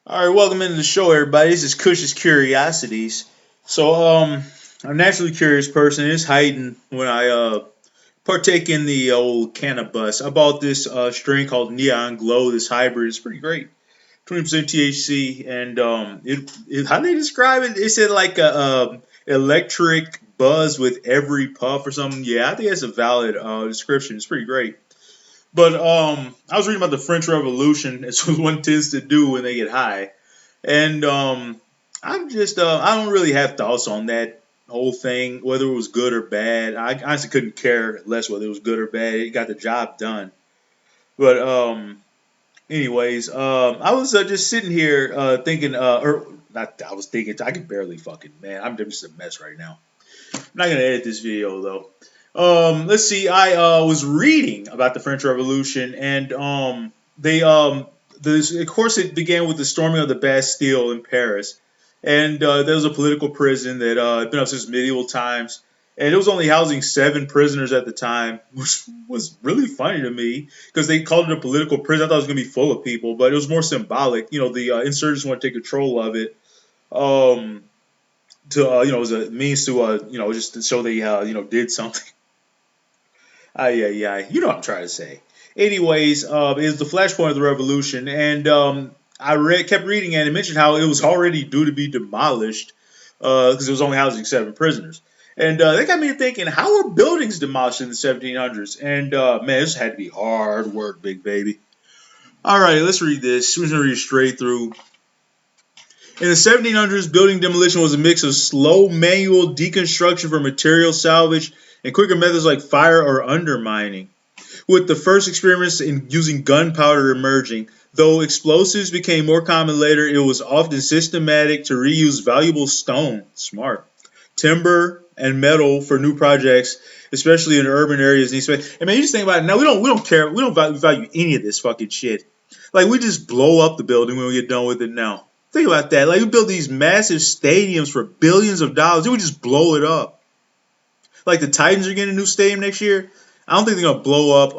All right, welcome into the show, everybody. This is Kush's Curiosities. I'm a naturally curious person. It's heightened when I partake in the old cannabis. I bought this strain called Neon Glow. This hybrid. It's pretty great. 20% THC, and how they describe it? They said like a electric buzz with every puff or something. Yeah, I think that's a valid description. It's pretty great. But I was reading about the French Revolution. It's what one tends to do when they get high. And I don't really have thoughts on that whole thing, whether it was good or bad. I honestly couldn't care less whether it was good or bad. It got the job done. But anyways, I was just sitting here thinking, or not. I was thinking. I can barely fucking man. I'm just a mess right now. I'm not gonna edit this video though. Let's see. I was reading about the French Revolution, and of course, it began with the storming of the Bastille in Paris, and there was a political prison that had been up since medieval times, and it was only housing 7 prisoners at the time, which was really funny to me because they called it a political prison. I thought it was going to be full of people, but it was more symbolic. You know, the insurgents want to take control of it. Um, as a means to just to show they did something. You know what I'm trying to say. Anyways, is the flashpoint of the revolution, and kept reading, and it mentioned how it was already due to be demolished because it was only housing 7 prisoners, and that got me thinking, how were buildings demolished in the 1700s? And man, this had to be hard work, big baby. All right, let's read this. We're gonna read it straight through. In the 1700s, building demolition was a mix of slow manual deconstruction for material salvage and quicker methods like fire or undermining, with the first experiments in using gunpowder emerging. Though explosives became more common later, it was often systematic to reuse valuable stone, smart, timber, and metal for new projects, especially in urban areas. And man, you just think about it. Now we don't care. We don't value any of this fucking shit. Like we just blow up the building when we get done with it now. Think about that. Like we build these massive stadiums for billions of dollars, then we just blow it up. Like the Titans are getting a new stadium next year. I don't think they're gonna blow up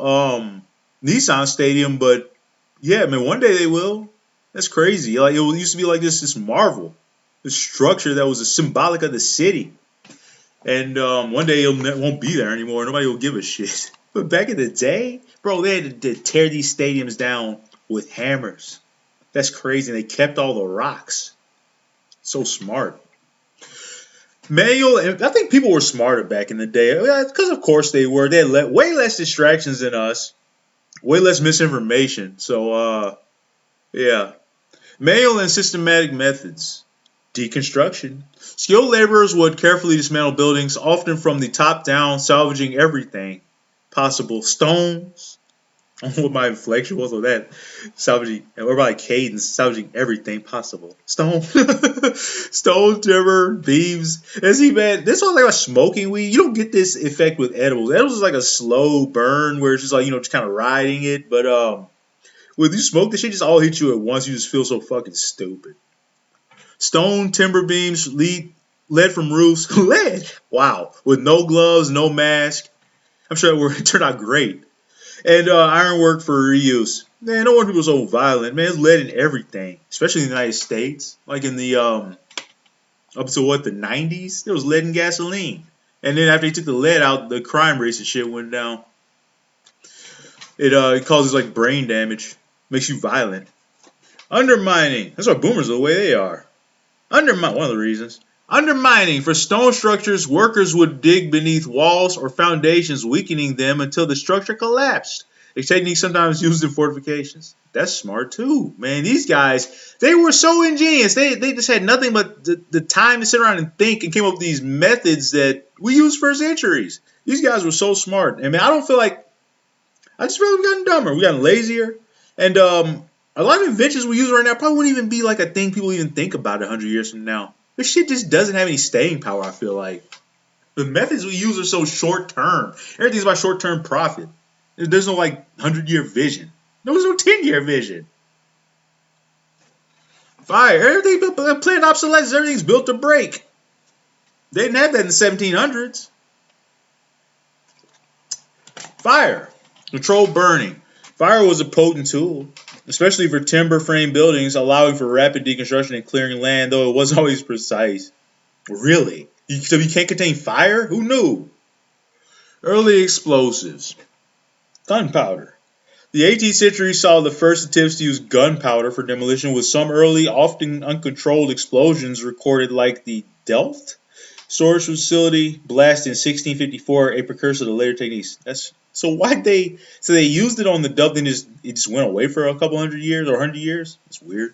Nissan Stadium, but yeah, I mean one day they will. That's crazy. Like it used to be like this marvel, this structure that was a symbolic of the city, and one day it won't be there anymore. Nobody will give a shit. But back in the day, bro, they had to tear these stadiums down with hammers. That's crazy. They kept all the rocks. So smart. Manual, I think people were smarter back in the day because, of course, they were. They had way less distractions than us, way less misinformation. So, yeah, manual and systematic methods, deconstruction. Skilled laborers would carefully dismantle buildings, often from the top down, salvaging everything possible: stones, I don't know what my inflection was with that. Salvaging, or about cadence, salvaging everything possible. Stone, timber, beams. And see, man, this one's like a smoking weed. You don't get this effect with edibles. Edibles is like a slow burn where it's just like, just kind of riding it. But when you smoke, this shit just all hit you at once. You just feel so fucking stupid. Stone, timber beams, lead from roofs. Lead? Wow. With no gloves, no mask. I'm sure it turned out great. And ironwork for reuse. Man, no wonder people are so violent. Man, it's lead in everything, especially in the United States. Like in the up to what, the 90s, there was lead in gasoline. And then after they took the lead out, the crime rates and shit went down. It causes like brain damage, makes you violent. Undermining. That's why boomers are the way they are. One of the reasons. Undermining. For stone structures, workers would dig beneath walls or foundations, weakening them until the structure collapsed. A technique sometimes used in fortifications. That's smart too, man. These guys, they were so ingenious. They just had nothing but the time to sit around and think and came up with these methods that we use for centuries. These guys were so smart. And man, I don't feel like, I just feel like we've gotten dumber. We've gotten lazier. And a lot of inventions we use right now probably wouldn't even be like a thing people even think about 100 years from now. This shit just doesn't have any staying power, I feel like. The methods we use are so short term. Everything's about short term profit. There's no like 100-year vision. There's no 10-year vision. Fire. Everything, planned obsolescence, everything's built to break. They didn't have that in the 1700s. Fire. Controlled burning. Fire was a potent tool, especially for timber frame buildings, allowing for rapid deconstruction and clearing land, though it wasn't always precise. Really? So you can't contain fire? Who knew? Early explosives. Gunpowder. The 18th century saw the first attempts to use gunpowder for demolition, with some early, often uncontrolled explosions recorded, like the Delft storage facility blast in 1654, a precursor to later techniques. That's so why they so they used it on the Delft and it just went away for a couple hundred years or 100 years. It's weird.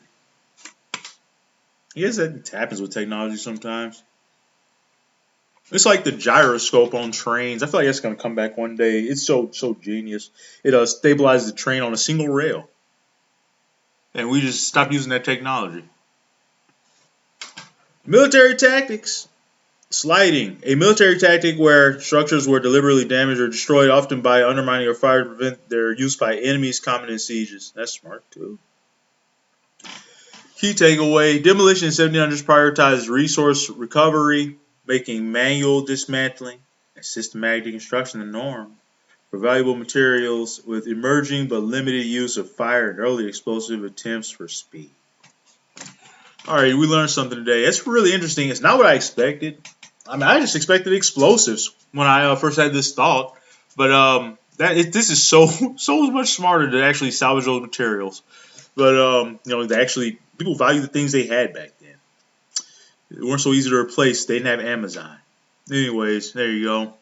I guess that happens with technology sometimes. It's like the gyroscope on trains. I feel like that's gonna come back one day. It's so genius. It stabilizes the train on a single rail, and we just stopped using that technology. Military tactics. Sliding, a military tactic where structures were deliberately damaged or destroyed, often by undermining or fire to prevent their use by enemies, common in sieges. That's smart too. Key takeaway: demolition in 1700s prioritized resource recovery, making manual dismantling and systematic deconstruction the norm for valuable materials, with emerging but limited use of fire and early explosive attempts for speed. All right, we learned something today. It's really interesting. It's not what I expected. I mean, I just expected explosives when I first had this thought, but this is so much smarter to actually salvage those materials. But they actually people value the things they had back then. They weren't so easy to replace. They didn't have Amazon. Anyways, there you go.